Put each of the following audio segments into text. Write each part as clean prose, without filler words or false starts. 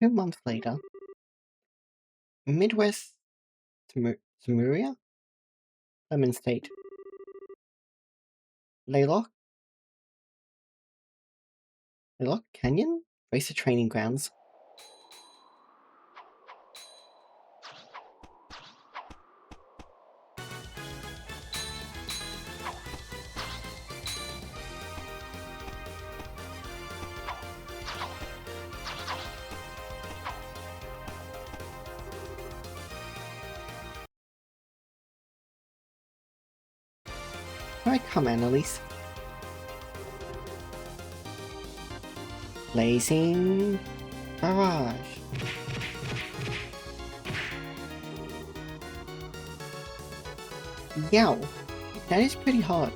2 months later, Midwest Samuria, Lemon State, Laylock, Laylock Canyon, Racer Training Grounds. Here I come, Annalise. Blazing Barrage. Yow, that is pretty hard.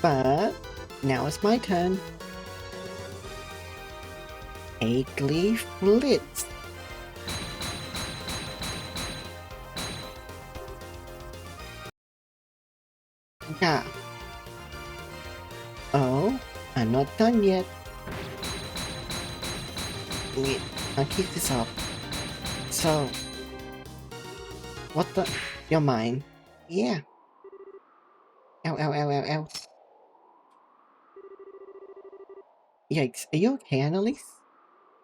But now it's my turn. Egg Leaf Blitz. Yeah. Oh, I'm not done yet. Wait, I'll keep this up. So, what the? You're mine. Yeah. Ow, ow, ow, ow, ow. Yikes, are you okay, Annalise?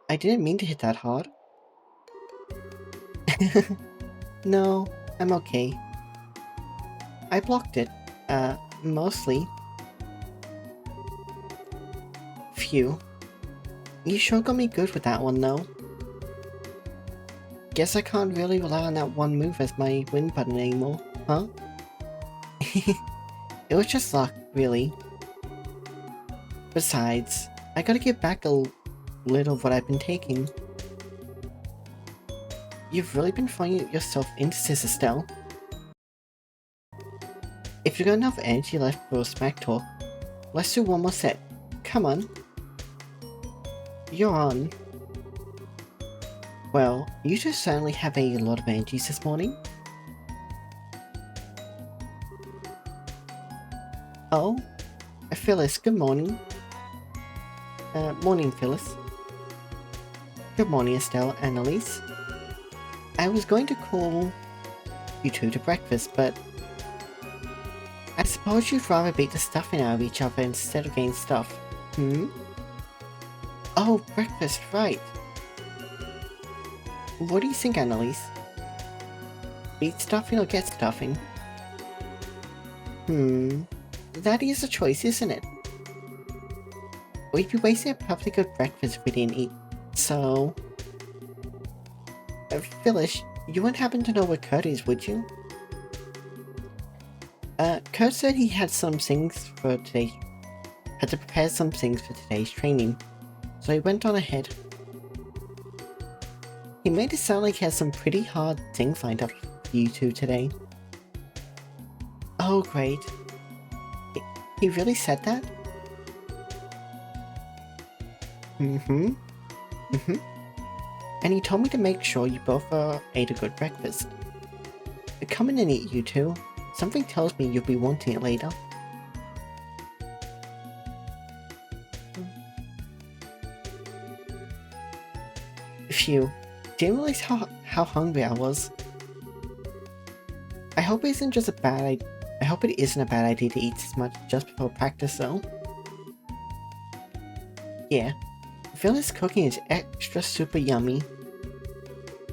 I didn't mean to hit that hard. No, I'm okay. I blocked it. Mostly. Phew. You sure got me good with that one, though. Guess I can't really rely on that one move as my win button anymore, huh? It was just luck, really. Besides, I gotta get back a little of what I've been taking. You've really been throwing yourself into Scissor Stell. If you got enough energy left for a smack talk, let's do one more set. Come on. You're on. Well, you two certainly have a lot of energies this morning. Oh, Phyllis, good morning. Morning, Phyllis. Good morning, Estelle, Annalise. I was going to call you two to breakfast, but I suppose you'd rather beat the stuffing out of each other instead of getting stuff, hmm? Oh, breakfast, right. What do you think, Annalise? Beat stuffing or get stuffing? That is a choice, isn't it? We'd be wasting a perfectly good breakfast if we didn't eat, so... Phyllis, you wouldn't happen to know where Kurt is, would you? Kurt said he had some things for today. Had to prepare some things for today's training, so he went on ahead. He made it sound like he has some pretty hard things lined up for you two today. Oh, great. He really said that? And he told me to make sure you both ate a good breakfast. Come in and eat, you two. Something tells me you'll be wanting it later. Phew. Didn't realize how hungry I was. I hope it isn't a bad idea to eat this much just before practice, though. Yeah, Phyllis' cooking is extra super yummy.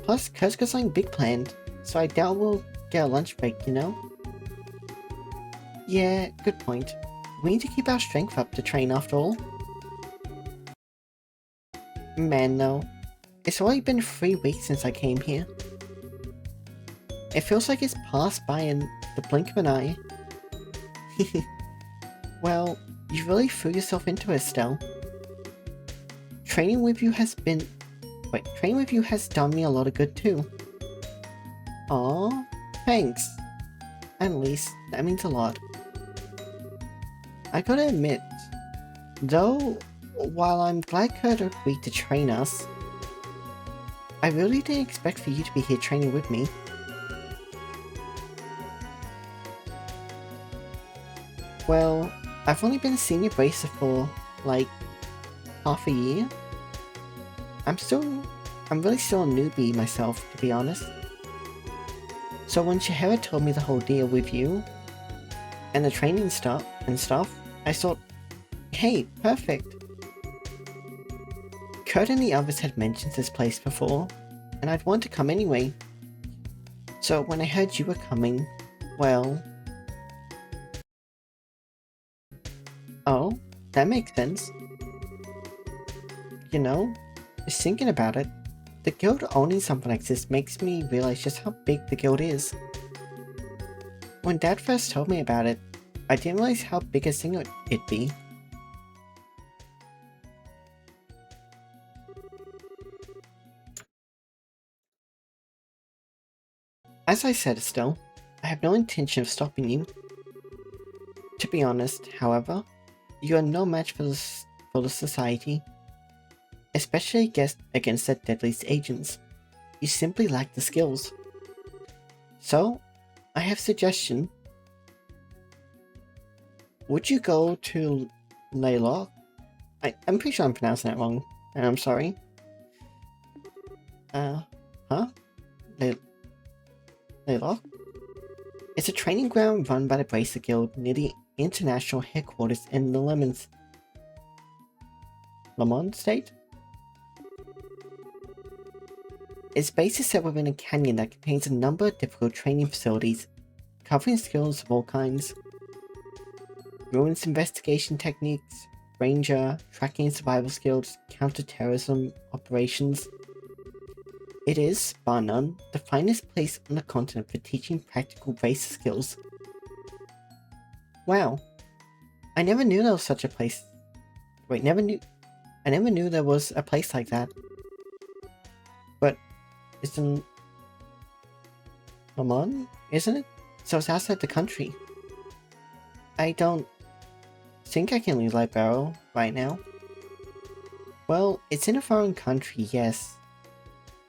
Plus, Kurt's got something big planned, so I doubt we'll get a lunch break, you know? Yeah, good point. We need to keep our strength up to train after all. Man, though. It's already been 3 weeks since I came here. It feels like it's passed by in the blink of an eye. Well, you really threw yourself into it, Estelle. Training with you has done me a lot of good too. Aw, thanks. Annalise, that means a lot. I gotta admit, though, while I'm glad Kurt agreed to train us, I really didn't expect for you to be here training with me. Well, I've only been a senior bracer for, like, half a year. I'm really still a newbie myself, to be honest. So when Shahara told me the whole deal with you, and the training stuff, I thought, hey, perfect. Kurt and the others had mentioned this place before, and I'd want to come anyway. So when I heard you were coming, well... Oh, that makes sense. You know, just thinking about it, the guild owning something like this makes me realize just how big the guild is. When Dad first told me about it, I didn't realize how big a thing it'd be. As I said, Estelle, I have no intention of stopping you. To be honest, however, you are no match for the society, especially against the deadliest agents. You simply lack the skills. So, I have a suggestion. Would you go to Laylock? I'm pretty sure I'm pronouncing that wrong, and I'm sorry. Huh? Laylock? It's a training ground run by the Bracer Guild near the international headquarters in the Lemon State? Its base is set within a canyon that contains a number of difficult training facilities, covering skills of all kinds. Ruins investigation techniques, ranger, tracking and survival skills, counter-terrorism operations. It is, bar none, the finest place on the continent for teaching practical Bracer skills. Wow. I never knew there was such a place. Wait, I never knew there was a place like that. But it's in Lamont, isn't it? So it's outside the country. I don't think I can leave Libero right now. Well, it's in a foreign country, yes.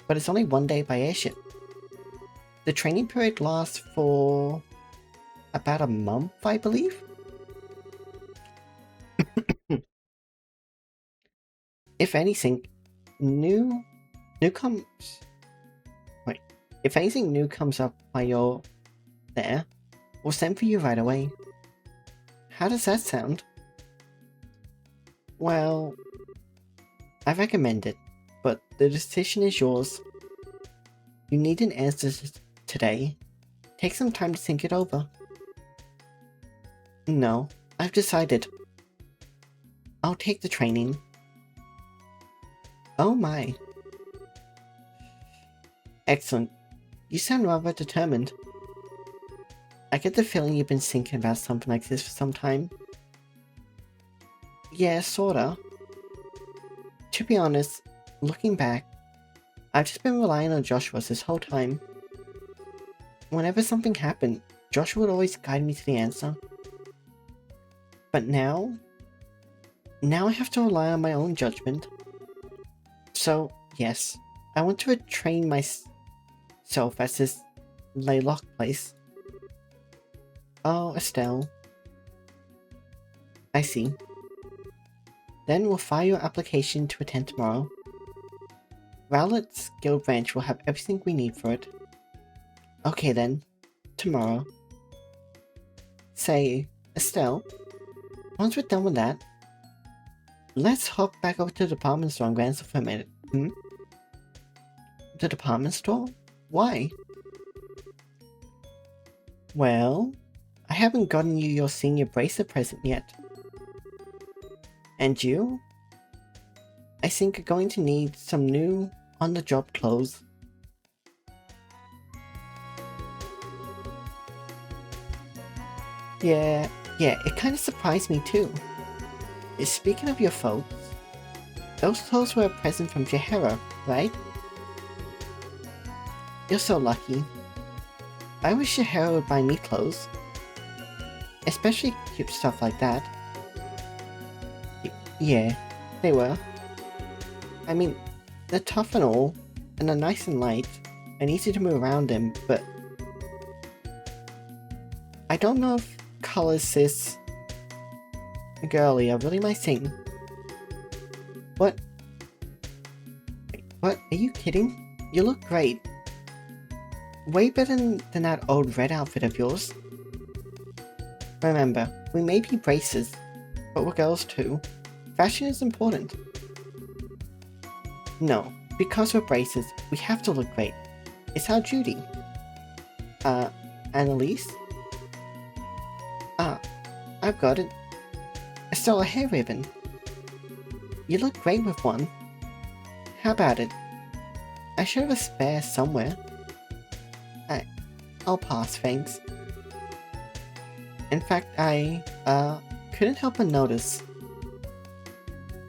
But it's only 1 day by airship. The training period lasts for about a month, I believe? If anything, if anything new comes up while you're there, we'll send for you right away. How does that sound? Well, I recommend it, but the decision is yours. You need an answer today. Take some time to think it over. No, I've decided. I'll take the training. Oh my. Excellent. You sound rather determined. I get the feeling you've been thinking about something like this for some time. Yeah, sorta. To be honest, looking back, I've just been relying on Joshua this whole time. Whenever something happened, Joshua would always guide me to the answer. But now I have to rely on my own judgment. So, yes, I want to retrain myself at this Laylock place. Oh, Estelle. I see. Then we'll file your application to attend tomorrow. Rowlett's Guild Branch will have everything we need for it. Okay then, tomorrow. Say, Estelle, once we're done with that, let's hop back over to the department store and glance for a minute. The department store? Why? Well, I haven't gotten you your senior bracer present yet. And you? I think you're going to need some new on-the-job clothes. Yeah, it kind of surprised me too. Speaking of your folks, those clothes were a present from Jahara, right? You're so lucky. I wish Jahara would buy me clothes. Especially cute stuff like that. Yeah, they were. I mean, they're tough and all, and they're nice and light, and easy to move around in, but I don't know if colors this girly are really my thing. What? What? Are you kidding? You look great. Way better than that old red outfit of yours. Remember, we may be braces, but we're girls too. Fashion is important. No, because we're braces, we have to look great. It's our duty. Annalise? Ah, I've got it. I stole a hair ribbon. You look great with one. How about it? I should have a spare somewhere. I'll pass, thanks. In fact, I, couldn't help but notice.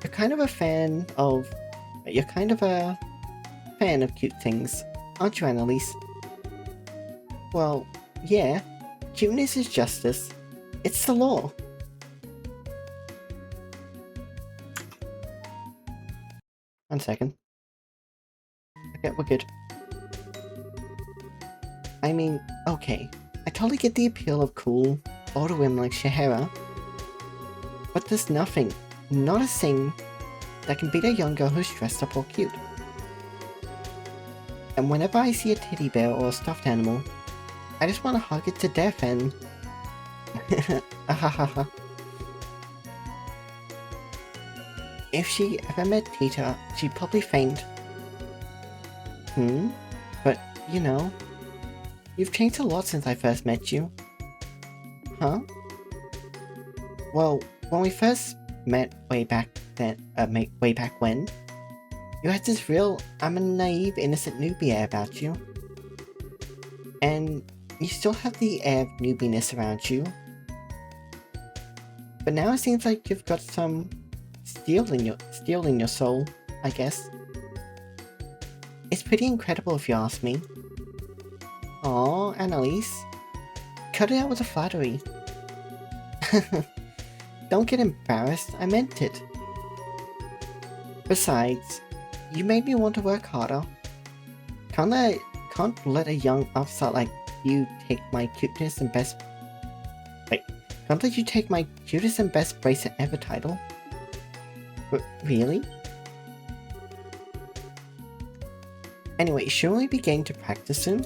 You're kind of a fan of cute things, aren't you, Annalise? Well, yeah. Cuteness is justice. It's the law. One second. Okay, we're good. I mean, okay. I totally get the appeal of cool, older women like Shahara. But there's nothing, not a thing, that can beat a young girl who's dressed up or cute. And whenever I see a teddy bear or a stuffed animal, I just want to hug it to death and... Ahahaha. If she ever met Tita, she'd probably faint. But, you know, you've changed a lot since I first met you. Huh? Well, when we first met way back when, you had this real, I'm a naive, innocent newbie air about you. And you still have the air of newbiness around you. But now it seems like you've got some steel in your soul, I guess. It's pretty incredible if you ask me. Aww, Annalise. Cut it out with the flattery. Don't get embarrassed, I meant it. Besides, you made me want to work harder. Can't let a young upstart like you take my cuteness and best... Wait, can't let you take my cutest and best bracelet ever title? Really? Anyway, shouldn't we be getting to practice soon?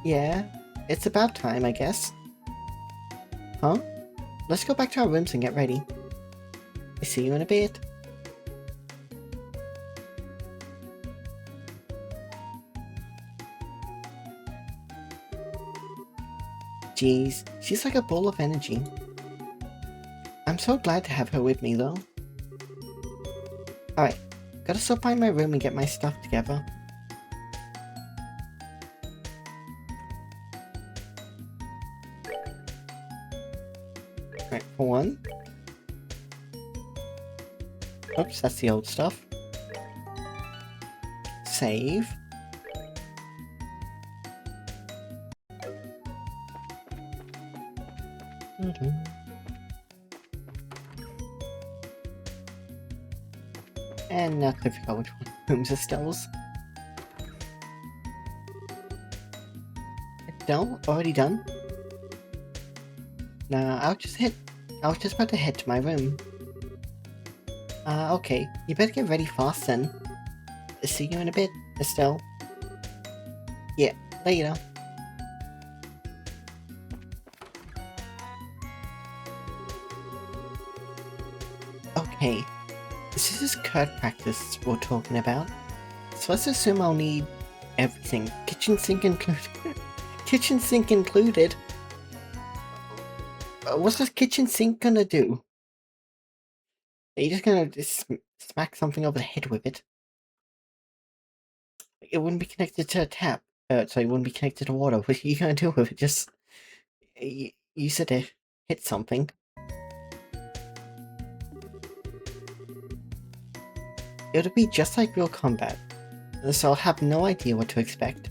Yeah, it's about time, I guess. Huh? Let's go back to our rooms and get ready. I'll see you in a bit. Jeez, she's like a ball of energy. I'm so glad to have her with me though. Alright, gotta stop by my room and get my stuff together. Right, for one. Oops, that's the old stuff. Save. And now to figure out which one rooms are Stella's. No, already done? Nah, I was just about to head to my room. Okay, you better get ready fast then. See you in a bit, Estelle. Yeah, later. Okay, this is Kurt practice we're talking about. So let's assume I'll need everything. Kitchen sink included. Kitchen sink included? What's this kitchen sink gonna do? Are you just gonna smack something over the head with it? It wouldn't be connected to a tap. So it wouldn't be connected to water. What are you gonna do with it? Just... You said to hit something. It'll be just like real combat, so I'll have no idea what to expect.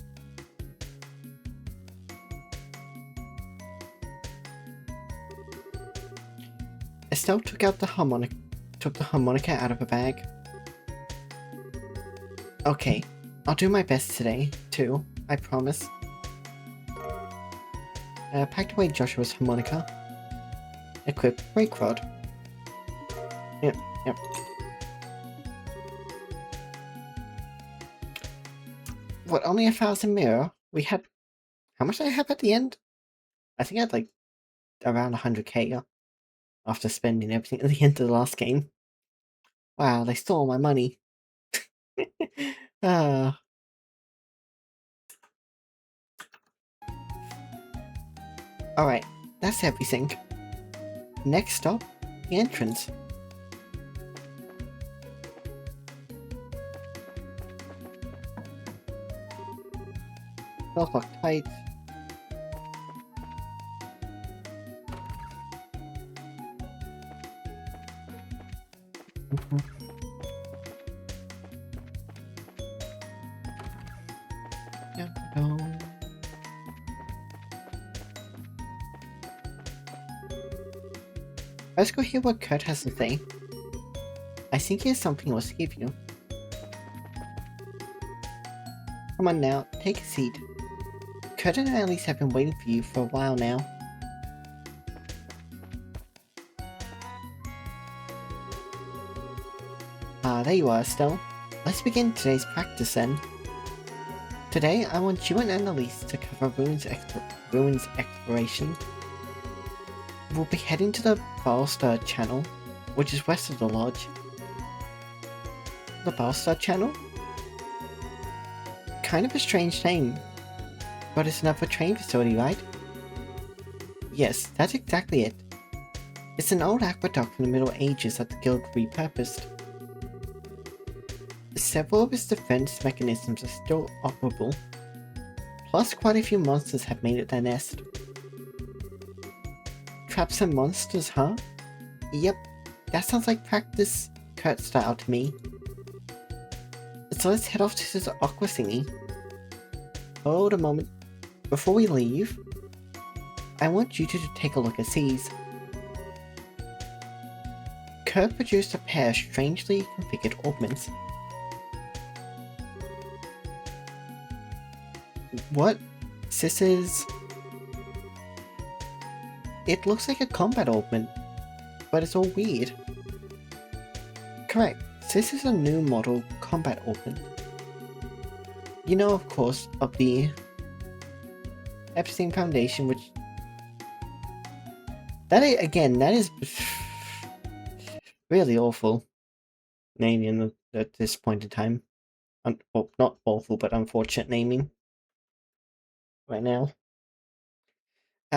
Estelle took the harmonica out of her bag. Okay, I'll do my best today, too, I promise. Packed away Joshua's harmonica. Equipped brake rod. Yep. What, only 1,000 mirror? We had... How much did I have at the end? I think I had like around 100k after spending everything at the end of the last game. Wow, they stole my money. Ah. Alright, that's everything. Next stop, the entrance. Doors locked tight. No. Let's go hear what Kurt has to say. I think he has something else to give you. Come on now, take a seat. Kurt and Annalise have been waiting for you for a while now. Ah, there you are, Estelle. Let's begin today's practice then. Today, I want you and Annalise to cover ruins exploration. We'll be heading to the Balstar Channel, which is west of the lodge. The Balstar Channel? Kind of a strange name, but it's another train facility, right? Yes, that's exactly it. It's an old aqueduct from the Middle Ages that the Guild repurposed. Several of its defense mechanisms are still operable, plus quite a few monsters have made it their nest. Traps and monsters, huh? Yep, that sounds like practice Kurt style to me. So let's head off to this aqua thingy. Hold a moment. Before we leave, I want you to take a look at these. Kurt produced a pair of strangely configured augments. What? This is... It looks like a combat augment, but it's all weird. Correct, this is a new model combat augment. You know, of course, of the Epstein Foundation, which... that is really awful naming at this point in time. Well, not awful, but unfortunate naming right now.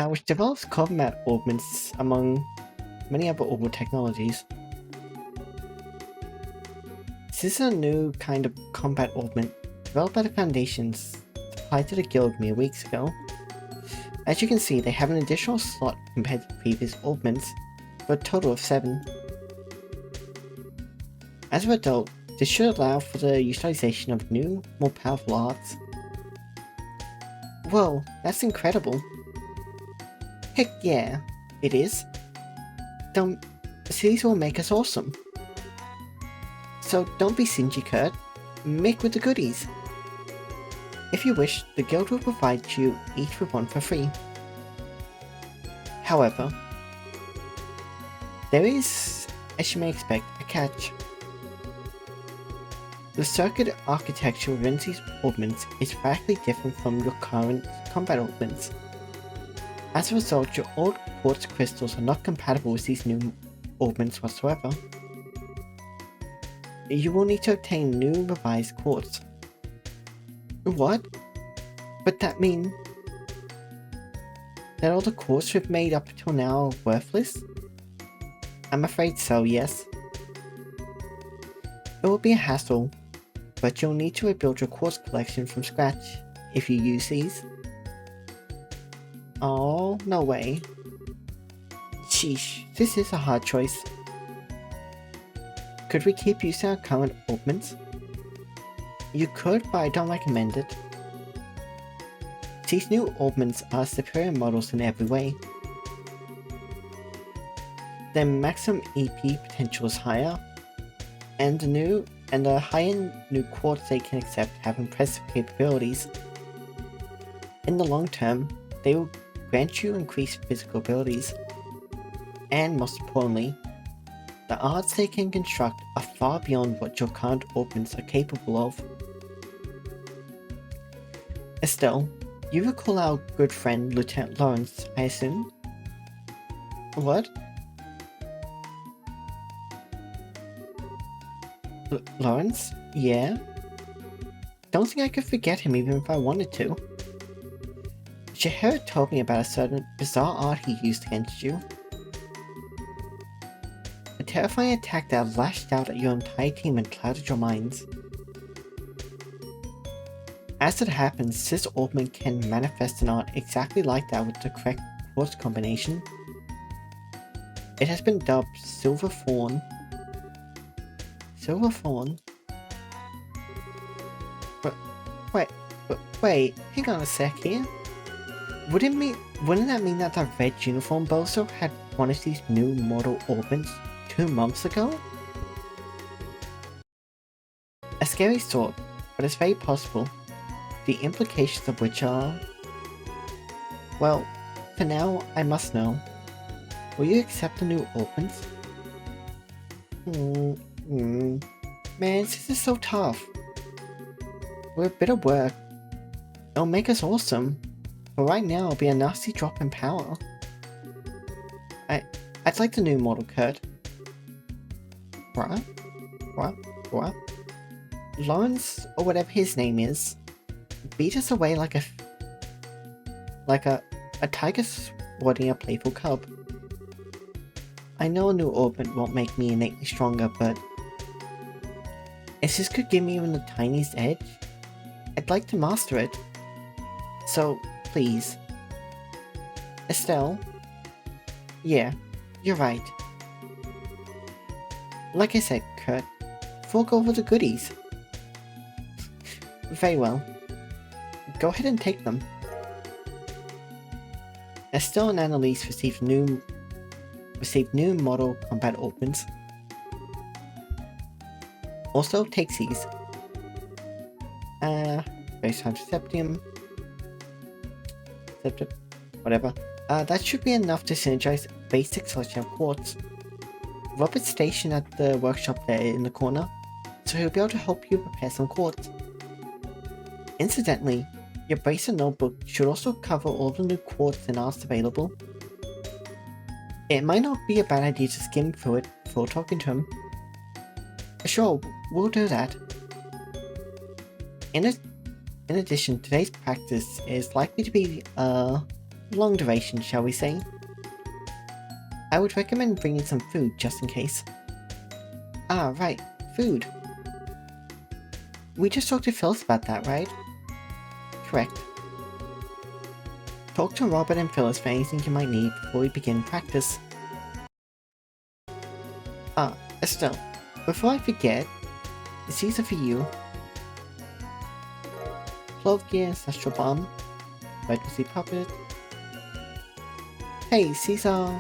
Which develops combat augments among many other augment technologies. This is a new kind of combat augment developed by the Foundations, supplied to the Guild mere weeks ago. As you can see, they have an additional slot compared to previous augments, for a total of 7. As a result, this should allow for the utilization of new, more powerful arts. Whoa, that's incredible. Heck yeah, it is. These will make us awesome. So don't be stingy, Kurt. Make with the goodies. If you wish, the Guild will provide you each with one for free. However, there is, as you may expect, a catch. The circuit architecture within these augments is radically different from your current combat augments. As a result, your old quartz crystals are not compatible with these new augments whatsoever. You will need to obtain new revised quartz. What? But that mean that all the quartz we've made up until now are worthless? I'm afraid so, yes. It will be a hassle, but you'll need to rebuild your quartz collection from scratch if you use these. Oh, no way. Sheesh, this is a hard choice. Could we keep using our current augments? You could, but I don't recommend it. These new augments are superior models in every way. Their maximum EP potential is higher, and the high-end new quartz they can accept have impressive capabilities. In the long term, they will grant you increased physical abilities, and most importantly, the arts they can construct are far beyond what your current augments are capable of. Estelle, you recall our good friend Lieutenant Lawrence, I assume? What? Lawrence? Yeah? Don't think I could forget him even if I wanted to. Shahara told me about a certain bizarre art he used against you. A terrifying attack that lashed out at your entire team and clouded your minds. As it happens, Sis Orbman can manifest an art exactly like that with the correct quartz combination. It has been dubbed Silver Fawn. Silver Fawn? Wait, hang on a sec here. Wouldn't that mean that the red uniform bozo had one of these new model Orbans 2 months ago? A scary thought, but it's very possible. The implications of which are... Well, for now, I must know. Will you accept the new Orbans? Man, this is so tough. We're a bit of work. It'll make us awesome. But right now, it'll be a nasty drop in power. I'd like the new model, Kurt. What? Lawrence, or whatever his name is, beat us away like a tiger swatting a playful cub. I know a new Orban won't make me innately stronger, but if this could give me even the tiniest edge, I'd like to master it. So, please. Estelle? Yeah, you're right. Like I said, Kurt, fork over the goodies. Very well. Go ahead and take them. Estelle and Annalise received new model combat Orbans. Also, take these. Base Septium. Whatever. That should be enough to synergize a basic selection of quartz. Robert's stationed at the workshop there in the corner, so he'll be able to help you prepare some quartz. Incidentally, your bracer notebook should also cover all the new quartz and arts available. It might not be a bad idea to skim through it before talking to him. Sure, we'll do that. In addition, today's practice is likely to be long duration, shall we say. I would recommend bringing some food just in case. Ah, right, food. We just talked to Phyllis about that, right? Correct. Talk to Robert and Phyllis for anything you might need before we begin practice. Ah, Estelle, before I forget, these are for you. Clove Gear, Ancestral Bomb, Legacy Puppet. Hey, Caesar.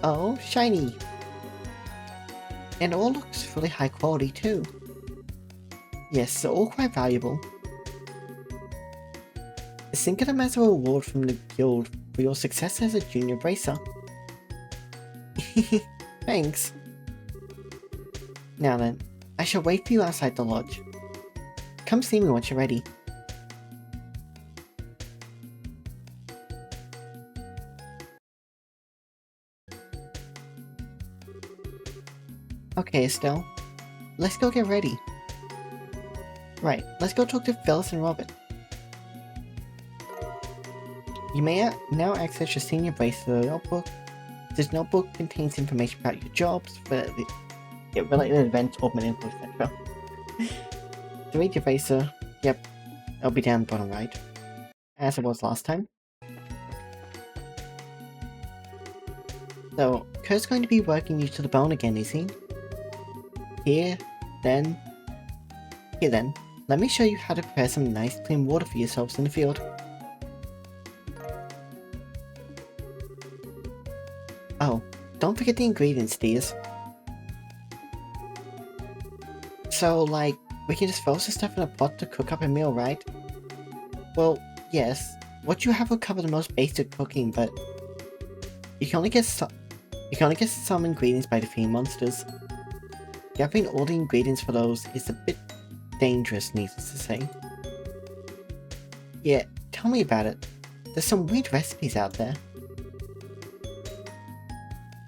Oh, shiny. And it all looks really high quality too. Yes, they're all quite valuable. Think of them as a reward from the guild for your success as a junior bracer. Thanks. Now then, I shall wait for you outside the lodge. Come see me once you're ready. Okay, Estelle. Let's go get ready. Right, let's go talk to Phyllis and Robert. You may now access your senior bracer notebook. This notebook contains information about your jobs, related events, Orban info, etc. To read your bracer, yep, it'll be down the bottom right, as it was last time. So, Kurt's going to be working you to the bone again, is he? Here then, let me show you how to prepare some nice clean water for yourselves in the field. Oh, don't forget the ingredients, dears. So, like, we can just throw some stuff in a pot to cook up a meal, right? Well, yes, what you have will cover the most basic cooking, but you can only get some ingredients by defeating monsters. Gathering all the ingredients for those is a bit dangerous, needless to say. Yeah, tell me about it. There's some weird recipes out there.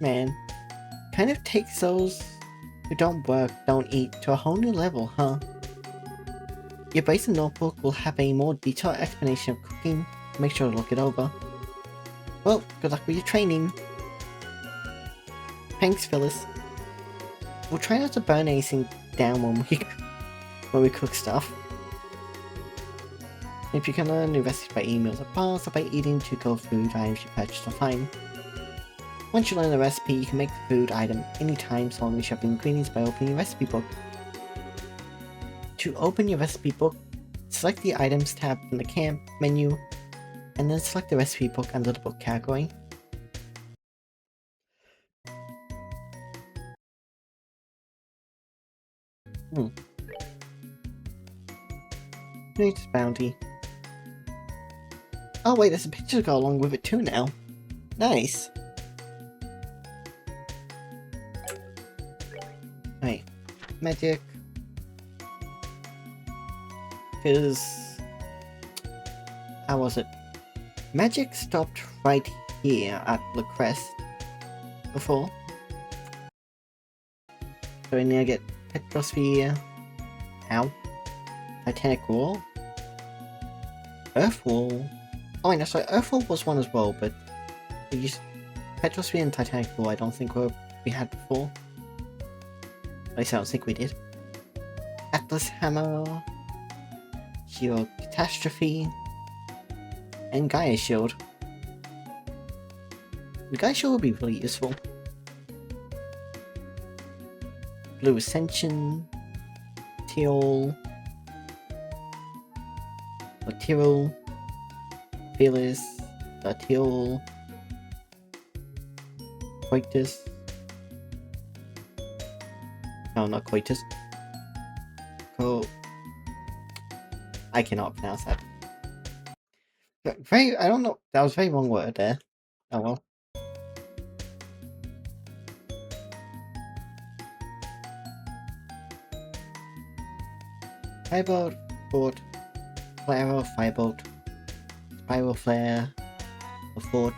Man, kind of takes those who don't work, don't eat to a whole new level, huh? Your Bison notebook will have a more detailed explanation of cooking. Make sure to look it over. Well, good luck with your training. Thanks, Phyllis. We'll try not to burn anything down when we cook stuff. If you can learn new recipes by eating meals at bars or by eating to-go food items you purchase are fine. Once you learn the recipe, you can make the food item anytime so long as you have the ingredients by opening your recipe book. To open your recipe book, select the Items tab from the camp menu, and then select the recipe book under the book category. Nature's Bounty. Oh wait, there's a picture to go along with it too now. Nice. Right. Magic. Because... how was it? Magic stopped right here at La Crest before. So I need to get Petrosphere. Ow. Titanic Wall. Earth Wall. Oh wait, no, sorry, Earth Wall was one as well, but we used Petrosphere and Titanic Wall I don't think we had before. At least I don't think we did. Atlas Hammer. Geo Catastrophe. And Gaia Shield. The Gaia Shield would be really useful. Blue Ascension. Teal. Tyrell. Fearless. Teal. Coitus. No, not Coitus. I cannot pronounce that. I don't know. That was a very wrong word there. Oh well. Firebolt, Fort, Flare, Firebolt, Spiral Flare, the Fort,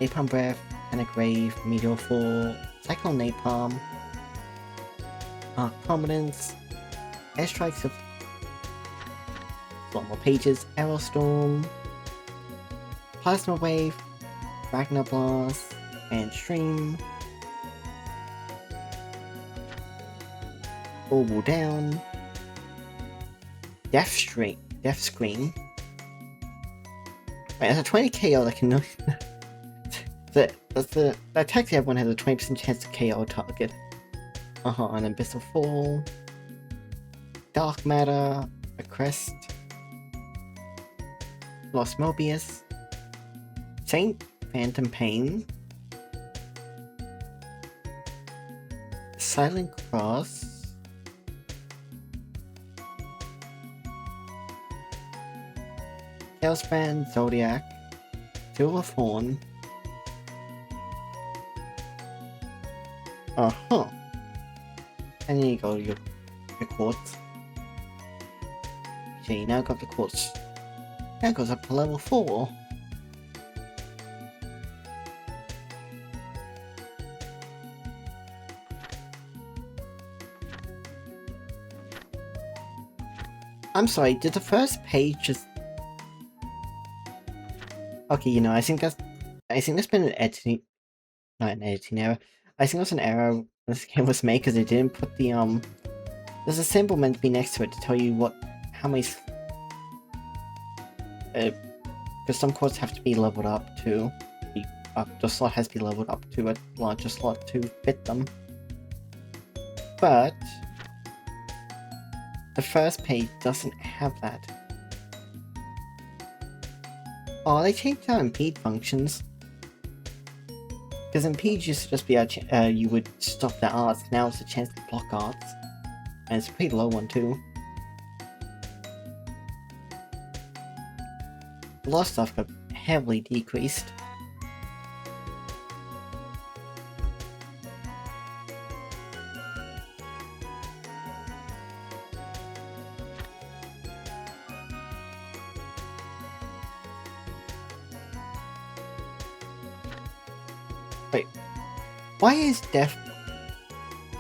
Napalm Breath, Panic Rave, Meteor Fall, Cyclone Napalm, Arc Prominence, Airstrikes of more pages, Aerostorm, Plasma Wave, Ragnar Blast, and Stream, Orbital Down, Death Screen. Wait, there's a 20 KO that can the attacks everyone has a 20% chance to KO a target. An Abyssal Fall, Dark Matter, a Crest, Lost Mobius, Saint Phantom Pain, Silent Cross, Tailspan, Zodiac, Silver Fawn. And then you go your quartz. Okay, you now got the quartz. That goes up to level 4. I'm sorry, did the first page just... Okay, you know, I think there's been an editing... Not an editing error. I think there's an error when this game was made because they didn't put the, there's a symbol meant to be next to it to tell you how many... because some quartz have to be leveled up to... the slot has to be leveled up to a larger slot to fit them. But... the first page doesn't have that. Oh, they changed out impede functions. Because impede used to just be you would stop the arts, now it's a chance to block arts. And it's a pretty low one too. A lot of stuff got heavily decreased. Wait, why is Death...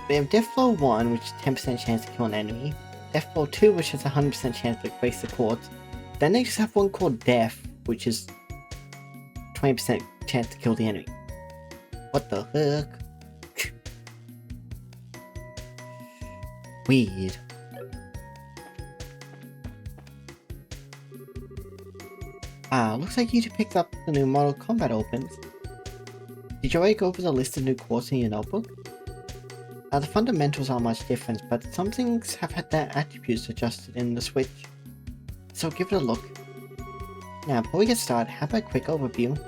We have Death Blow 1, which is 10% chance to kill an enemy. Death Blow 2, which has 100% chance to break the quartz. Then they just have one called Death, which is 20% chance to kill the enemy. What the heck? Weird. Looks like you two picked up the new Model Combat Opens. Did you already go over the list of new quartz in your notebook? The fundamentals aren't much different, but some things have had their attributes adjusted in the Switch. So give it a look. Now, before we get started, how about a quick overview?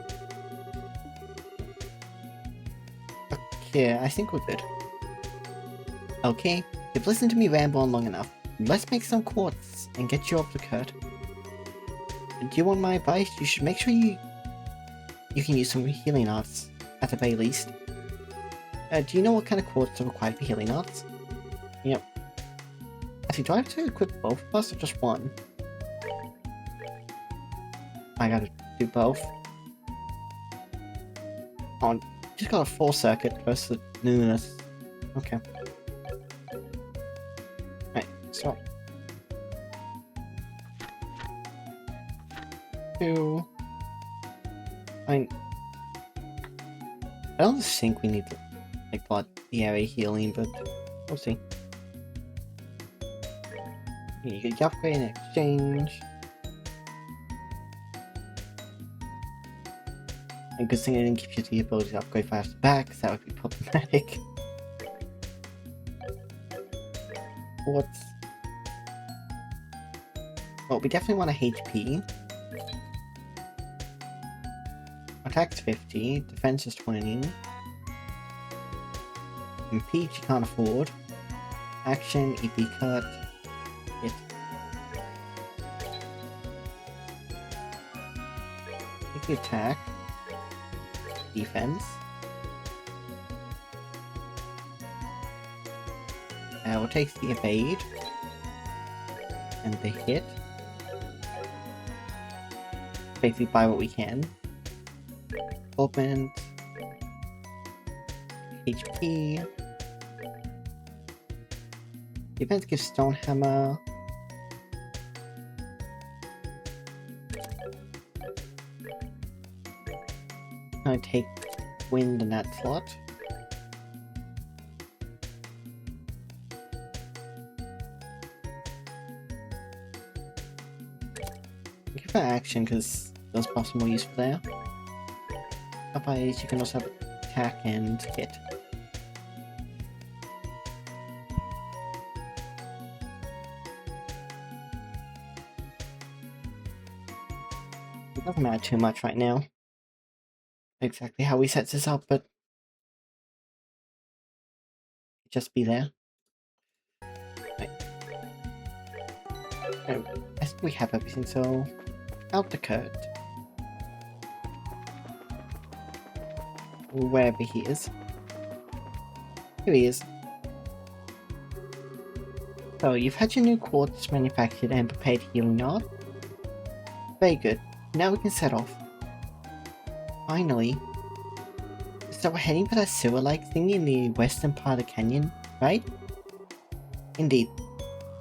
Okay, I think we're good. Okay, you've listened to me ramble on long enough. Let's make some quartz and get you off the cart. Do you want my advice? You should make sure you can use some healing arts, at the very least. Do you know what kind of quartz are required for healing arts? Yep. Actually, do I have to equip both of us or just one? I gotta do both. Oh, just got a full circuit versus the newness. Okay. Right, so. I don't think we need like the area healing, but we'll see. You get the upgrade in exchange. And good thing I didn't give you the ability to upgrade fast back, because that would be problematic. What's... Well, we definitely want a HP. Attack's 50, defense is 20. Impeach you can't afford. Action, EP cut, hit. Take the attack. Defense. We'll take the evade. And the hit. Basically buy what we can. Opened. HP. Defense gives Stone Hammer. I take wind in that slot. Give that action because there's possible use for there. Otherwise, you can also have attack and hit. It doesn't matter too much right now. Exactly how we set this up, but just be there. Right. I think we have everything, so out the cart. Wherever he is. Here he is. So, you've had your new quartz manufactured and prepared healing art. Very good. Now we can set off. Finally. So we're heading for that sewer-like thing in the western part of the canyon, right? Indeed.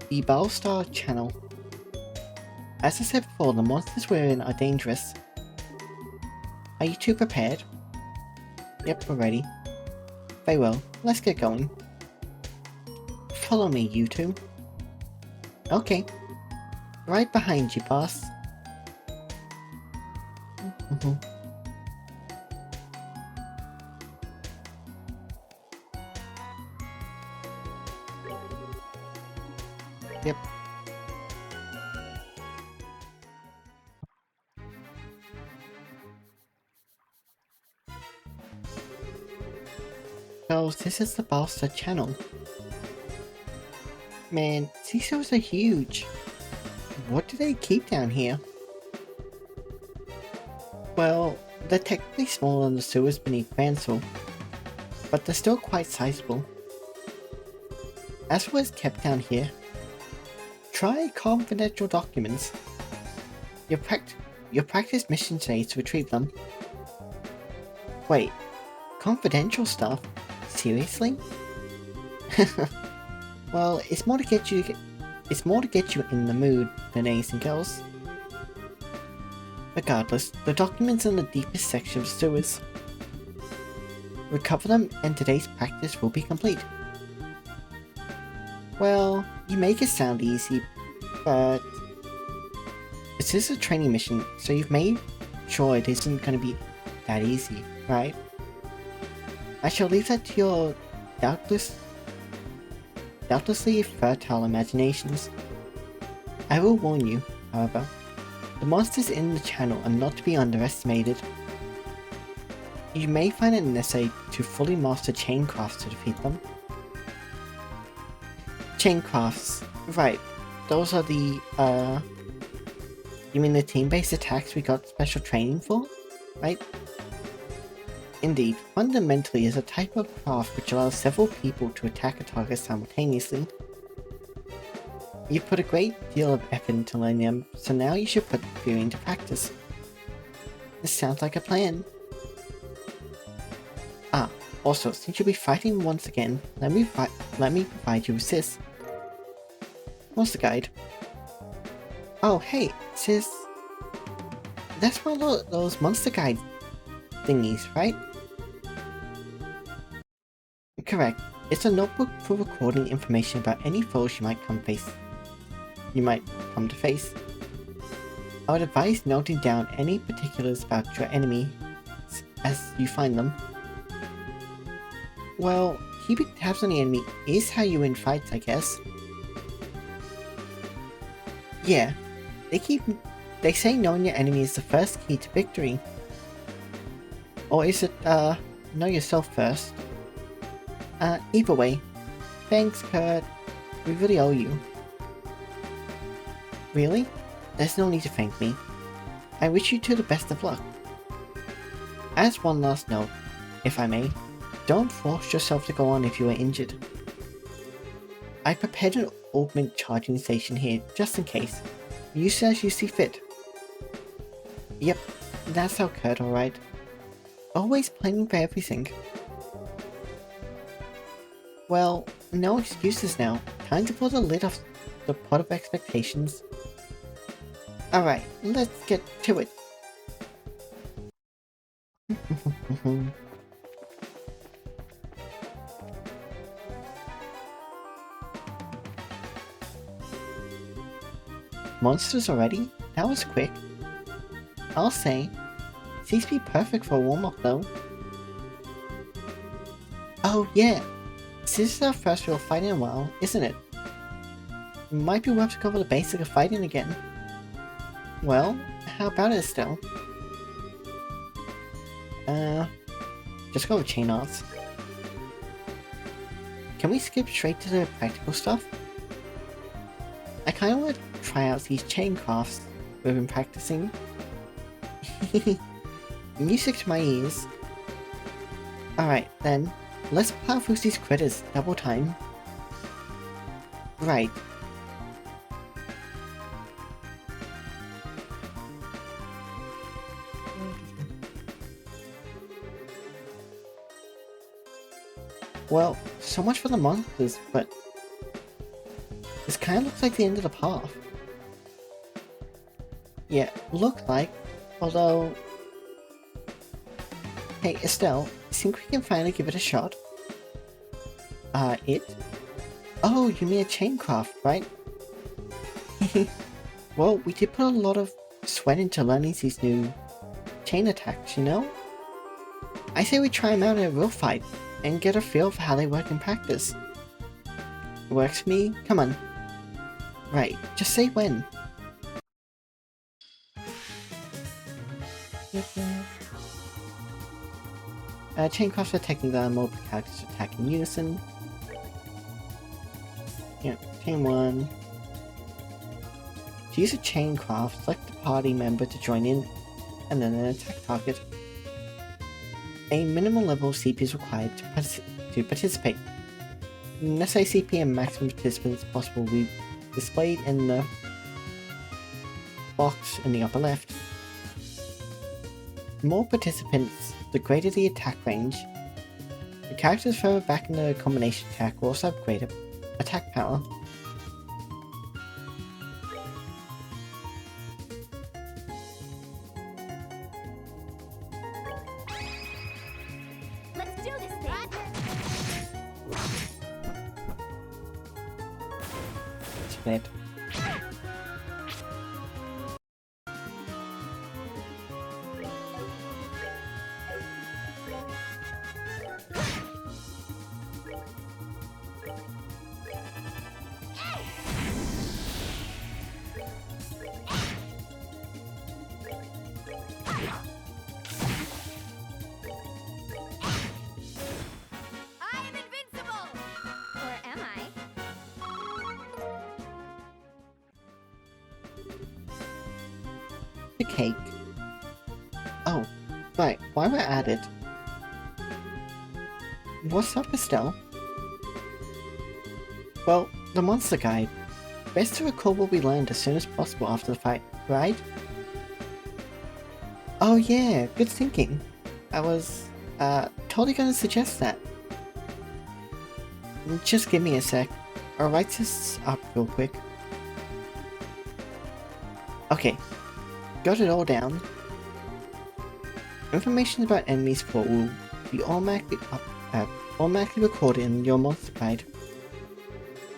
The Battlestar Channel. As I said before, the monsters we're in are dangerous. Are you two prepared? Yep, we're ready. Very well, let's get going. Follow me, you two. Okay. Right behind you, boss. Yep. So, this is the Battlestar Channel. Man, these shows are huge. What do they keep down here? Well, they're technically smaller than the sewers beneath Vansel, but they're still quite sizable. As for what's kept down here, try confidential documents. Your practice mission today is to retrieve them. Wait, Confidential stuff? Seriously? Well, it's more to get you in the mood than anything else. Regardless, the document's in the deepest section of the sewers. Recover them and today's practice will be complete. Well, you make it sound easy, but this is a training mission, so you've made sure it isn't going to be that easy, right? I shall leave that to your doubtlessly fertile imaginations. I will warn you, however, the monsters in the channel are not to be underestimated. You may find it necessary to fully master chaincrafts to defeat them. Chaincrafts, right, those are the, you mean the team-based attacks we got special training for, right? Indeed, fundamentally is a type of craft which allows several people to attack a target simultaneously. You've put a great deal of effort into learning them, so now you should put the theory into practice. This sounds like a plan. Ah, also, since you'll be fighting once again, let me provide you with this. What's the guide? Oh, hey, sis. That's one of those monster guide thingies, right? Correct. It's a notebook for recording information about any foes you might come to face. I would advise noting down any particulars about your enemy as you find them. Well, keeping tabs on the enemy is how you win fights, I guess. Yeah, they say knowing your enemy is the first key to victory. Or is it, know yourself first? Either way, thanks, Kurt. We really owe you. Really? There's no need to thank me. I wish you two the best of luck. As one last note, if I may, don't force yourself to go on if you are injured. I prepared an augment charging station here just in case. Use it as you see fit. Yep, that's how Kurt, alright. Always planning for everything. Well, no excuses now. Time to pull the lid off the pot of expectations. Alright, let's get to it. Monsters already? That was quick. I'll say. Seems to be perfect for a warm-up though. Oh yeah, this is our first real fight in a while, isn't it? Might be worth to cover the basic of fighting again. Well, how about it, Estelle? Just go with chain arts. Can we skip straight to the practical stuff? I kinda want to try out these chain crafts we've been practicing. Music to my ears. Alright then, let's plow through these critters double time. Right. Well, so much for the monsters, but this kinda looks like the end of the path. Yeah, looks like, although... Hey, Estelle, think we can finally give it a shot? It? Oh, you mean a chaincraft, right? Well, we did put a lot of sweat into learning these new chain attacks, you know? I say we try them out in a real fight, and get a feel for how they work in practice. Works for me? Come on. Right, just say when. Chaincrafts are technically mode for characters to attack in unison. Yeah, chain 1. To use a chaincraft, select the party member to join in, and then an attack target. A minimum level of CP is required to participate. Necessary CP and maximum participants possible will be displayed in the box in the upper left. The more participants, the greater the attack range, characters further back in the combination attack will also have greater attack power. Let's do this thing. Split. I am invincible! Or am I? The cake. Oh, right, while we're at it. What's up, Estelle? Well, the monster guide. Best to recall what we learned as soon as possible after the fight, right? Oh yeah, good thinking. I was, totally gonna suggest that. Just give me a sec. I'll write this up real quick. Okay, got it all down. Information about enemies fought will be automatically recorded in your monster guide.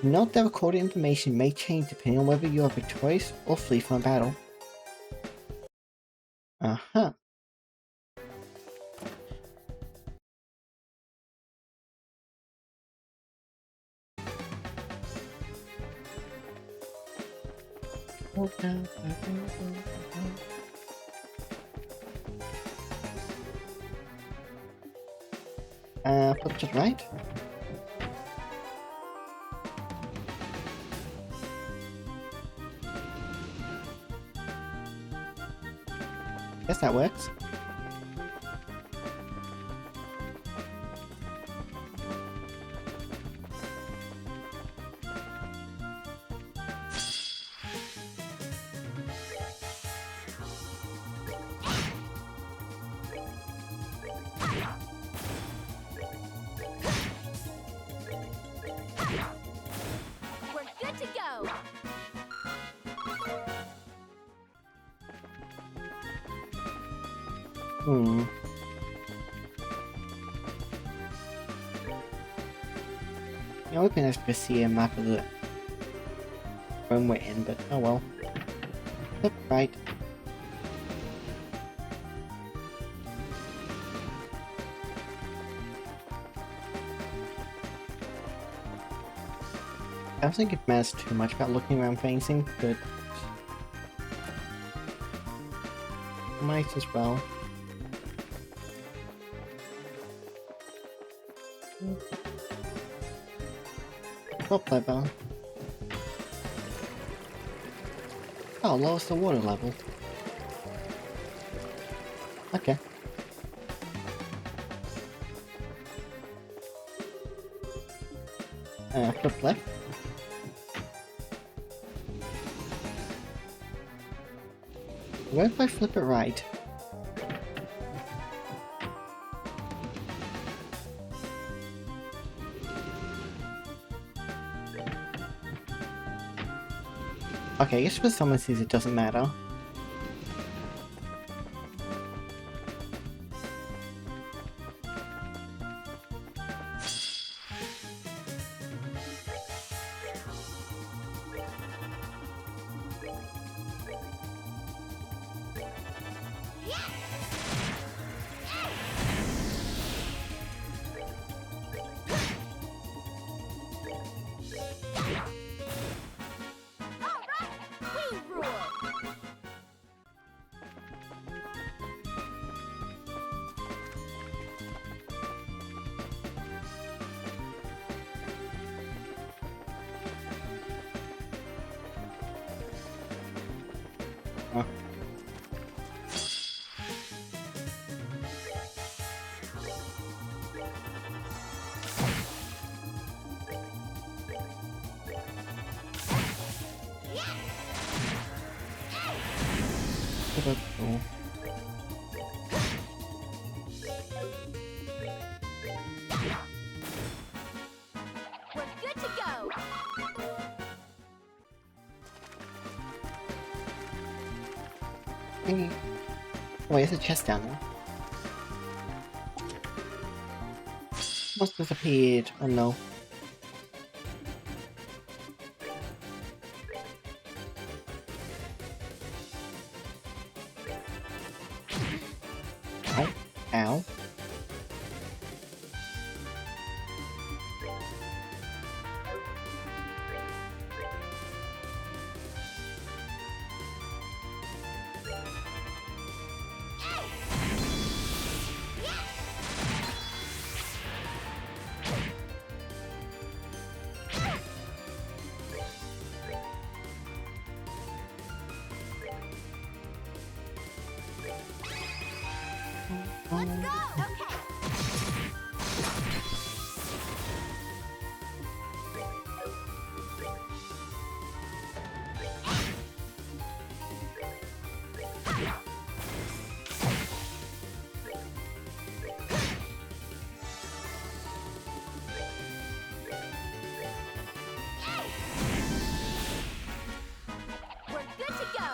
Note that recorded information may change depending on whether you are victorious or flee from a battle. Uh-huh. Flip to the right. Guess that works. We're good to go! It would be nice to see a map of the room we're in, but oh well. Flip right. I don't think it matters too much about looking around for anything, but might as well. Up level. Oh, lowers the water level. Okay. Flip left. What if I flip it right? Okay, I guess for someone sees it doesn't matter. We rule! Huh. Oh, that's cool. Hey. Oh, wait, there's a chest down there. Almost disappeared. Oh no. Ow. Ow. Let's go. Okay. We're good to go.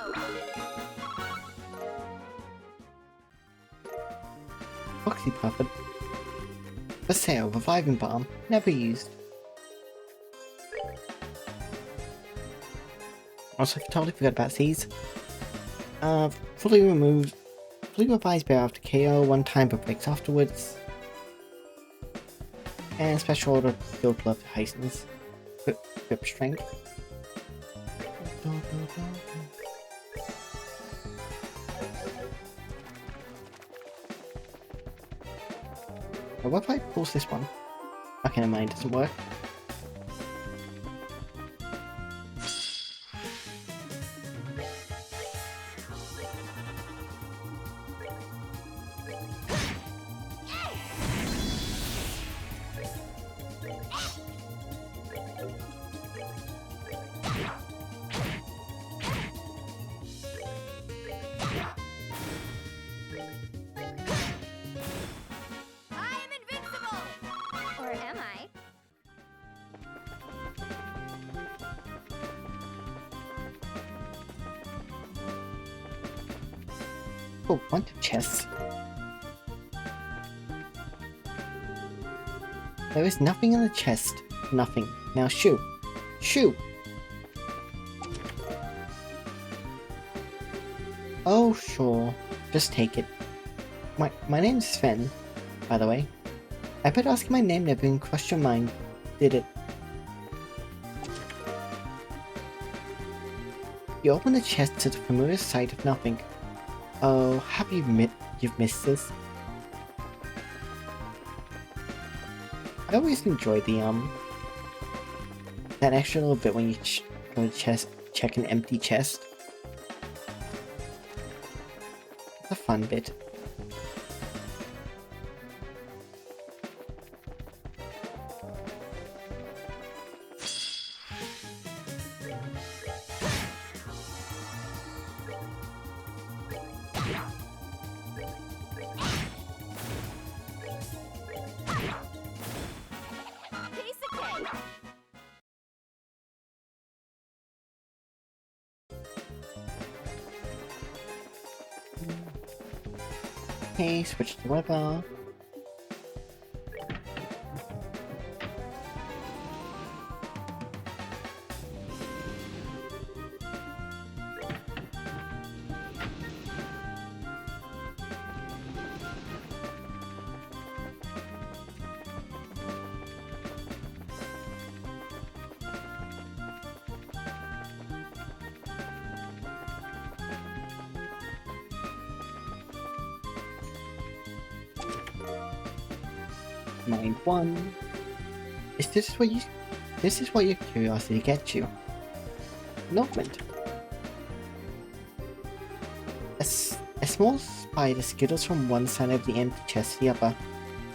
Foxy Puppet. For sale, reviving bomb. Never used. Also, I totally forgot about these. Fully revised bear after KO, one time but breaks afterwards. And special order field glove heistens. Grip strength. What if I pulse this one? Okay, never mind, it doesn't work. I am invincible. Or am I? Oh, bunch of chests. There is nothing in the chest. Nothing. Now shoo. Shoo! Oh, sure. Just take it. My name's Sven, by the way. I bet asking my name never even crossed your mind, did it? You open the chest to the familiar sight of nothing. Oh, have you've missed this? I always enjoy the that extra little bit when you go to check an empty chest. It's a fun bit. Piece of cake. Okay, switch to weather. Mind one. This is what your curiosity gets you. Acknowledgement. A small spider skittles from one side of the empty chest to the other.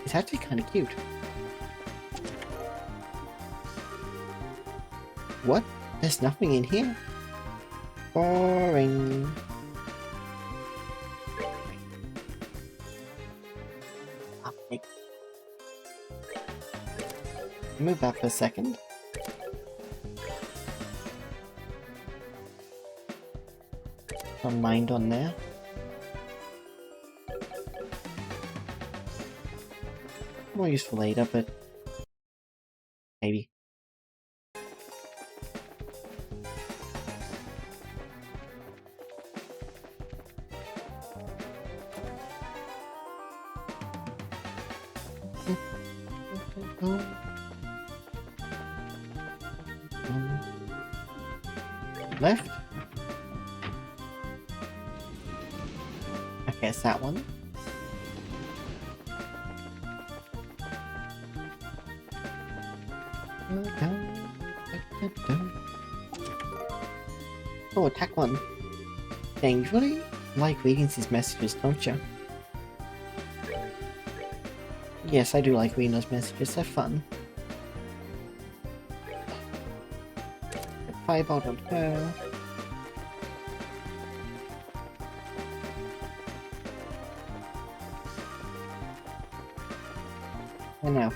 It's actually kind of cute. What? There's nothing in here? Boring. Move that for a second. Mind on there. More useful later, but maybe. Left? Okay, it's that one. Oh, attack one. Dang, you really like reading these messages, don't you? Yes, I do like reading those messages, they're fun. Fireball on her. And now,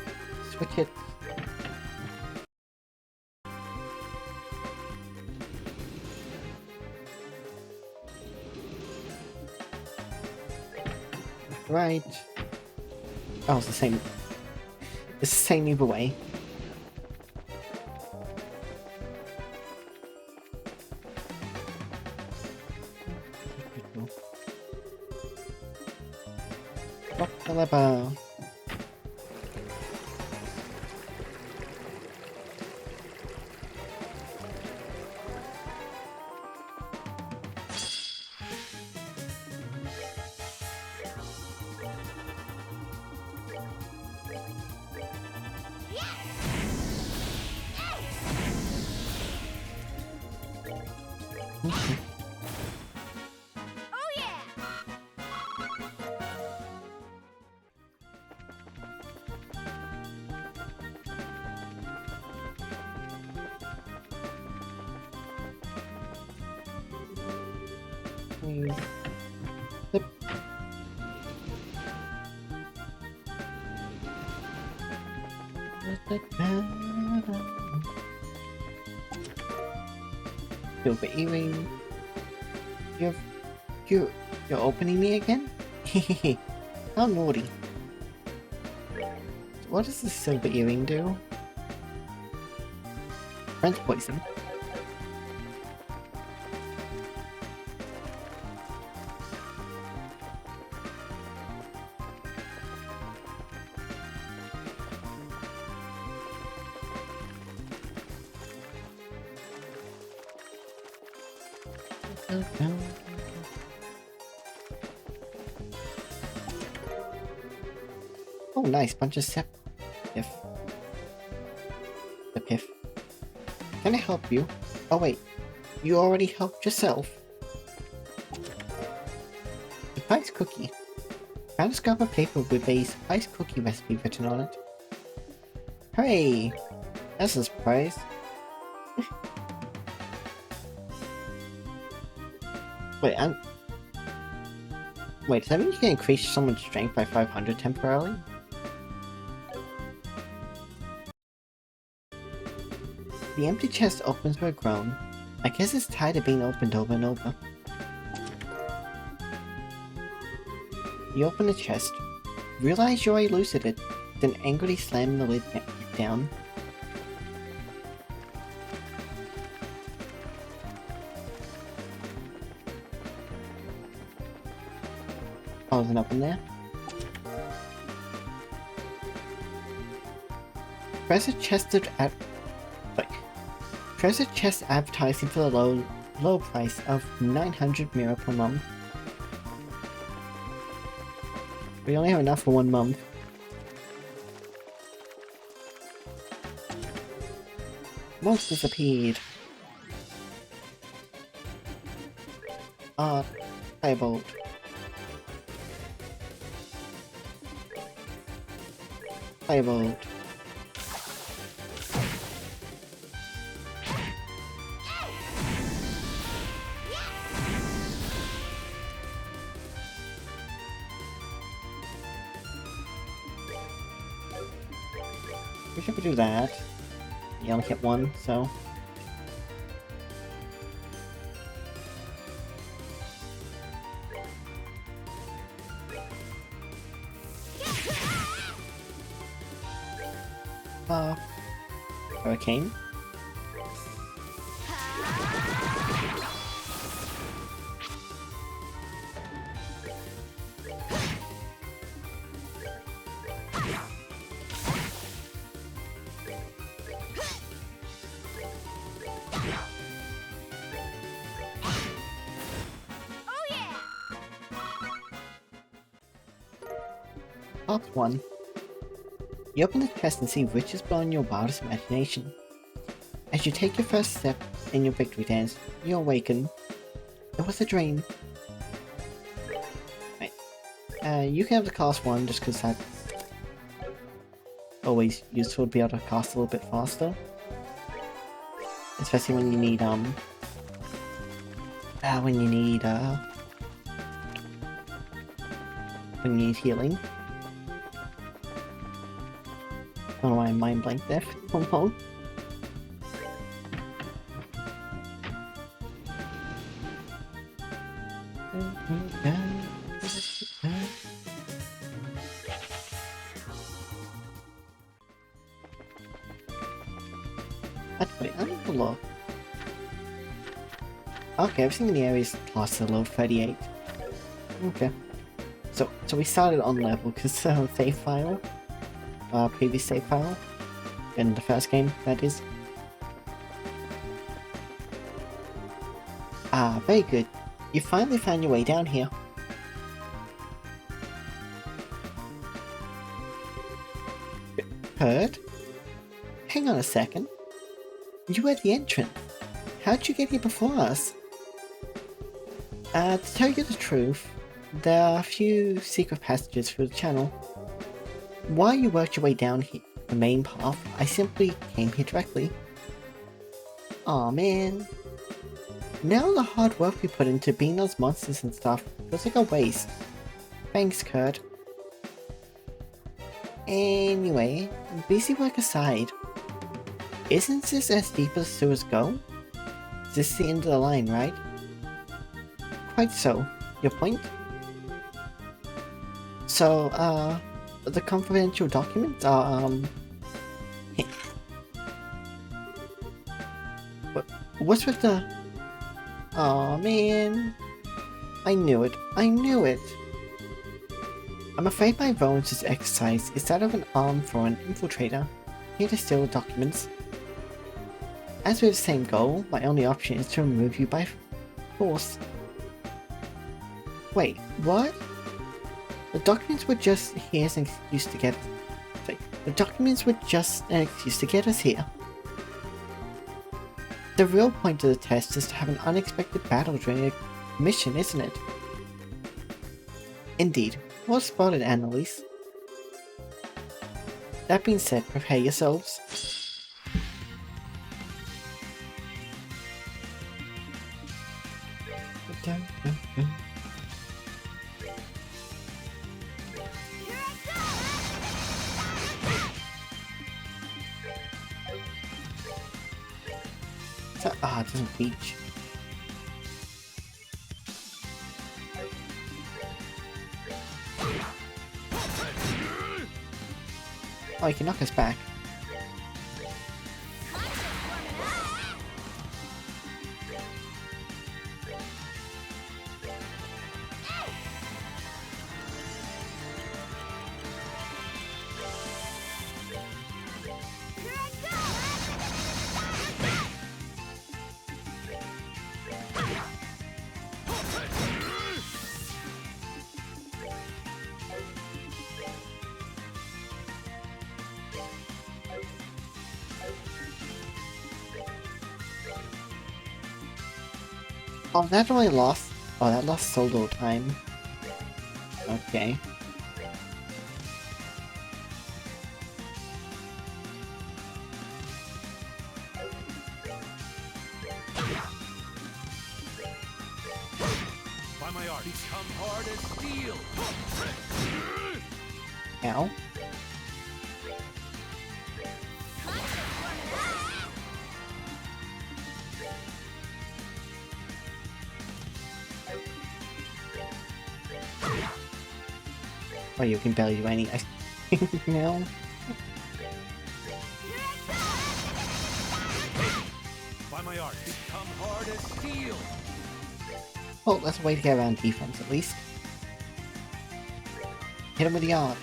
switch it. Right. Oh, it's the same. It's the same either way. Rock the lever. Oh yeah! Flip. Silver earring. You're opening me again? Hehehe. How naughty. What does the silver earring do? French poison. Oh, nice. Bunch of sep. Piff. The piff. Can I help you? Oh, wait. You already helped yourself. Surprise cookie. Found a scrap of paper with a surprise cookie recipe written on it. Hooray! That's a surprise. Wait, Wait, does that mean you can increase someone's strength by 500 temporarily? The empty chest opens with a groan. I guess it's tired of being opened over and over. You open the chest, realize you already loosened it, then angrily slam the lid down. Oh, there's nothing there. Press a chest advertising for the low price of 900 mira per month. We only have enough for 1 month. Monsters appeared. Firebolt. Firebolt. We should do that. You only hit one, so. Hurricane. Oh yeah! Part 1. You open the chest and see riches beyond your wildest imagination. As you take your first step in your victory dance, you awaken. It was a dream. Right. You can have the cast 1 just because that's always useful to be able to cast a little bit faster. Especially when you need, when you need healing. I don't know why I mind blanked there for so long. Actually, I'm gonna look. Okay, everything in the area is classed at level 38. Okay. So we started on level because save file. Previous save file. In the first game, that is. Ah, very good. You finally found your way down here. Heard? Hang on a second. You were at the entrance. How'd you get here before us? To tell you the truth, there are a few secret passages through the channel. While you worked your way down here, the main path, I simply came here directly. Aw man. Now the hard work we put into beating those monsters and stuff feels like a waste. Thanks, Kurt. Anyway, busy work aside, isn't this as deep as the sewers go? This is the end of the line, right? Quite so. Your point? So, the confidential documents are, what's with the... Aw, man. I knew it. I knew it. I'm afraid my role in this exercise is that of an arm for an infiltrator, here to steal the documents. As we have the same goal, my only option is to remove you by force. Wait, what? The documents were just here as an excuse to get... The documents were just an excuse to get us here. The real point of the test is to have an unexpected battle during a mission, isn't it? Indeed. Well spotted, Annalise. That being said, prepare yourselves. Ah, it doesn't reach. Oh, you can knock us back. Oh, that only lost. Oh, that lost solo time. Okay. By my art, become hard as steel. Ow. Oh, you can barely do anything now. By my art, become hard as steel. Well, that's a way to get around defense at least. Hit him with the art.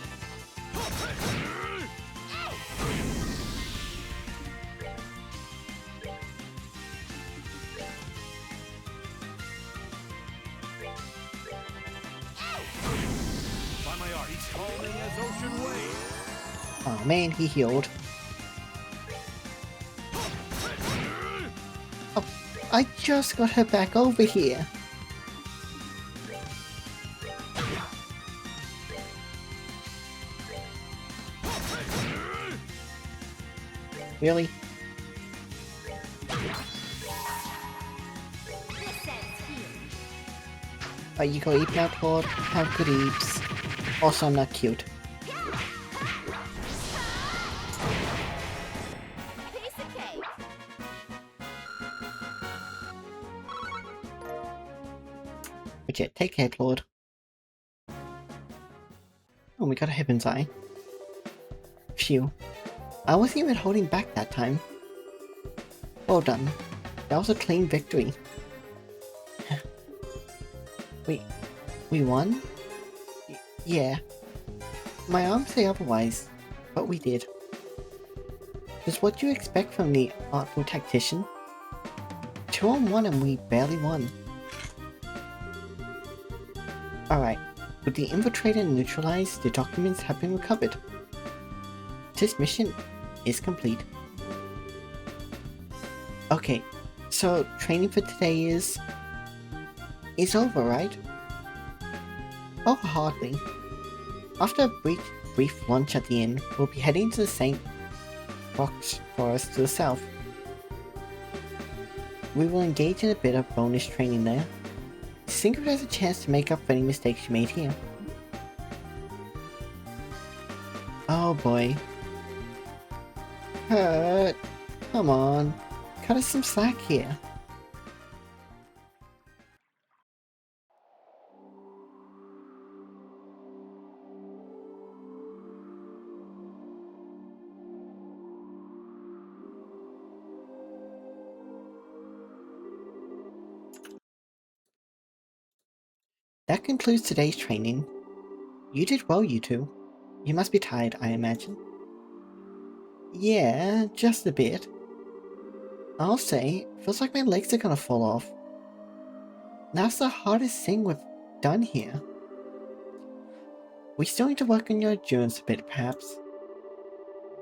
By my art, he's calming as ocean waves. Oh man, he healed. Oh, I just got her back over here. Really? This ends here. You go eat now, Claude? Have good eats. Also, I'm not cute. Piece of cake. But yeah, take care, Claude. Oh, we got a Hibbon's Eye. Phew. I wasn't even holding back that time. Well done. That was a clean victory. Wait, we won? Yeah. My arms say otherwise, but we did. Just what you expect from the artful tactician. 2-on-1 and we barely won. Alright, with the infiltrator neutralized, the documents have been recovered. This mission is complete. Okay, so training for today is over, right? Oh, hardly. After a brief lunch at the inn, we'll be heading to the St. Roch's Forest to the south. We will engage in a bit of bonus training there. Singed has a chance to make up for any mistakes she made here. Oh boy. Hurt. Come on. Cut us some slack here. That concludes today's training. You did well, you two. You must be tired, I imagine. Yeah, just a bit. I'll say, feels like my legs are gonna fall off. That's the hardest thing we've done here. We still need to work on your endurance a bit, perhaps.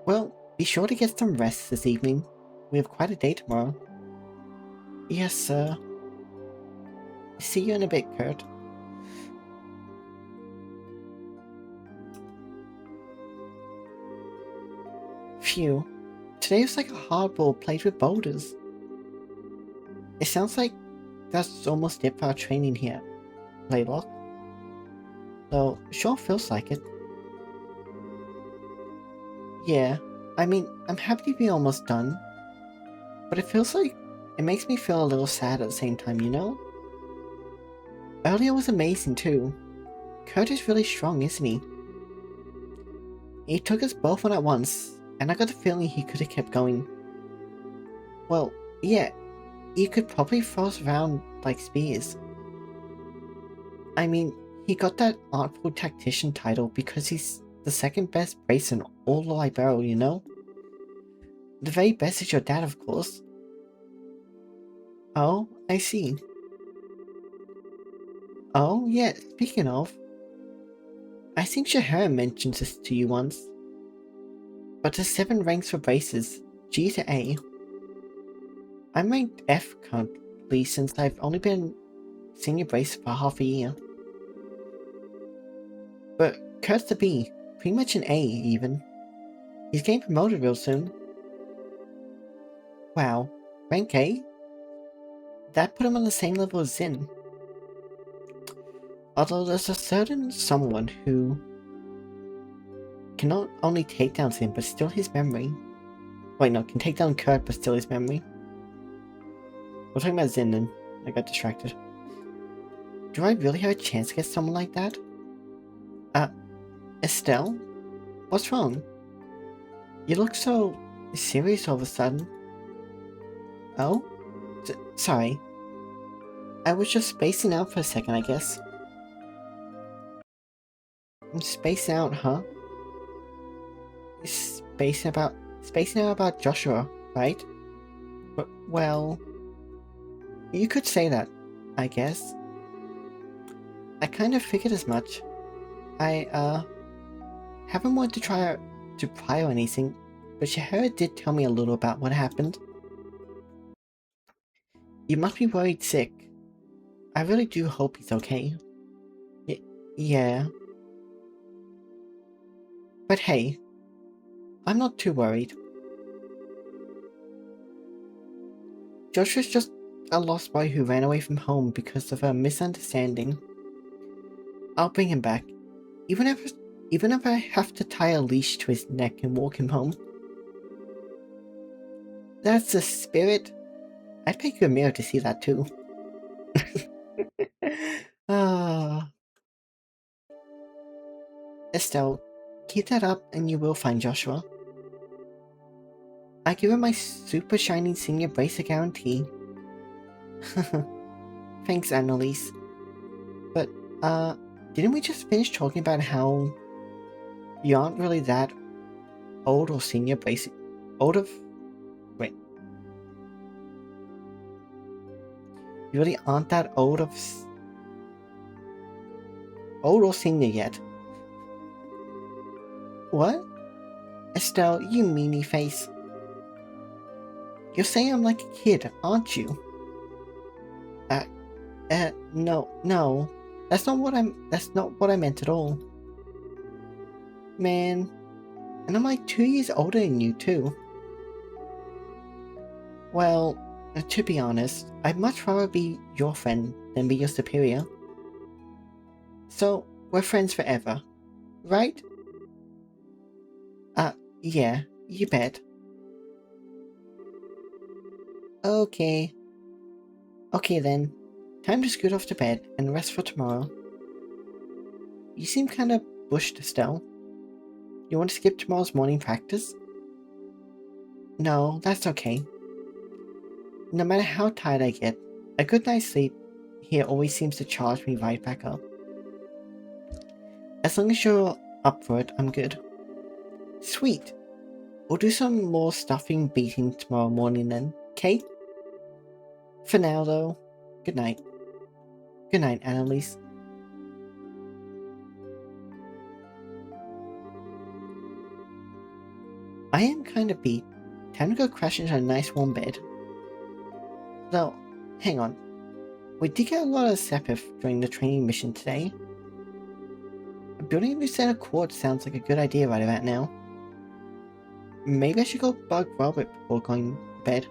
Well, be sure to get some rest this evening. We have quite a day tomorrow. Yes, sir. See you in a bit, Kurt. Phew. Today was like a hardball played with boulders. It sounds like that's almost it for our training here, Laylock. Though, sure feels like it. Yeah, I mean, I'm happy to be almost done. But it feels like it makes me feel a little sad at the same time, you know? Earlier was amazing too. Kurt is really strong, isn't he? He took us both on at once, and I got the feeling he could have kept going. Well, yeah, he could probably throw us around like spears. I mean, he got that Artful Tactician title because he's the second best bracer in all the Libero, you know? The very best is your dad, of course. Oh, I see. Oh, yeah, speaking of, I think Shahara mentioned this to you once. But there's 7 ranks for braces, G to A. I'm ranked F currently since I've only been senior bracer for half a year. But Kurt's the B, pretty much an A even. He's getting promoted real soon. Wow, rank A? That put him on the same level as Zin. Although there's a certain someone who can not only take down Zin but steal his memory. Wait, no, can take down Kurt but steal his memory. We're talking about Zin then. I got distracted. Do I really have a chance to get someone like that? Estelle? What's wrong? You look so serious all of a sudden. Oh? Sorry. I was just spacing out for a second, I guess. Spacing out, huh? Spacing out about Joshua, right? But, well, you could say that, I guess. I kind of figured as much. I, haven't wanted to try to pry or anything, but Shahara did tell me a little about what happened. You must be worried sick. I really do hope he's okay. Yeah. But hey, I'm not too worried. Joshua's just a lost boy who ran away from home because of a misunderstanding. I'll bring him back, even if I have to tie a leash to his neck and walk him home. That's the spirit. I'd pick you a mirror to see that too. Ah, Estelle, keep that up and you will find Joshua. I give him my super shiny senior bracer guarantee. Thanks, Annalise. But, didn't we just finish talking about how you aren't really that old or senior bracer? Wait. You really aren't that old or senior yet. What? Estelle, you meanie face. You're saying I'm like a kid, aren't you? No. That's not what I meant at all. Man. And I'm like 2 years older than you too. Well, to be honest, I'd much rather be your friend than be your superior. So, we're friends forever, right? Yeah, you bet. Okay. Okay then. Time to scoot off to bed and rest for tomorrow. You seem kinda bushed, Estelle. You want to skip tomorrow's morning practice? No, that's okay. No matter how tired I get, a good night's sleep here always seems to charge me right back up. As long as you're up for it, I'm good. Sweet. We'll do some more stuffing beating tomorrow morning then, okay? For now though, good night. Good night, Annalise. I am kinda beat. Time to go crash into a nice warm bed. Though, hang on. We did get a lot of Sepith during the training mission today. Building a new set of quartz sounds like a good idea right about now. Maybe I should go bug Robert before going to bed.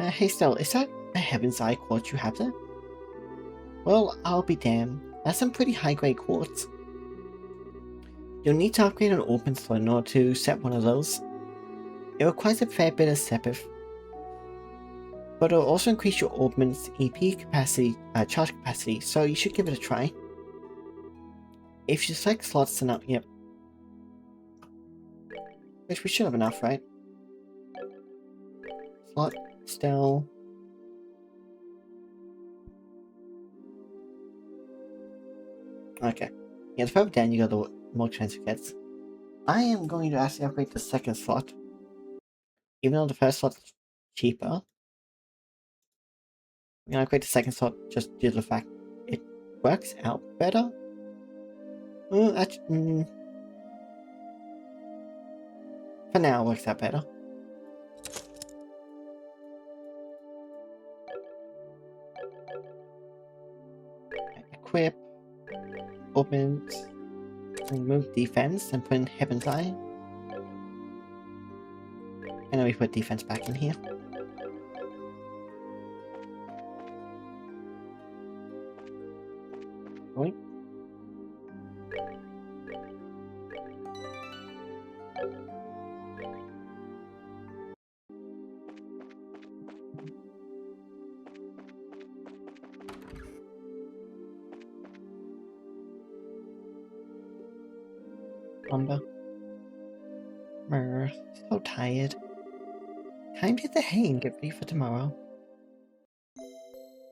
Hey Stell, is that a Heaven's Eye quartz you have there? Well, I'll be damned. That's some pretty high-grade quartz. You'll need to upgrade an Orphan slot in order to set one of those. It requires a fair bit of Sepith, but it'll also increase your Orphan's EP capacity, charge capacity, so you should give it a try. If you select slots, then up, yep. Which we should have enough, right? Slot, Stell. Okay. Yeah, the further down you go, the more chance it gets. I am going to actually upgrade the second slot. Even though the first slot's cheaper. I'm gonna upgrade the second slot just due to the fact it works out better. Actually, for now it works out better. Equip. Open. Remove defense and put in Heaven's Eye. And then we put defense back in here. Right. Lumber. So tired. Time to hit the hay and get ready for tomorrow.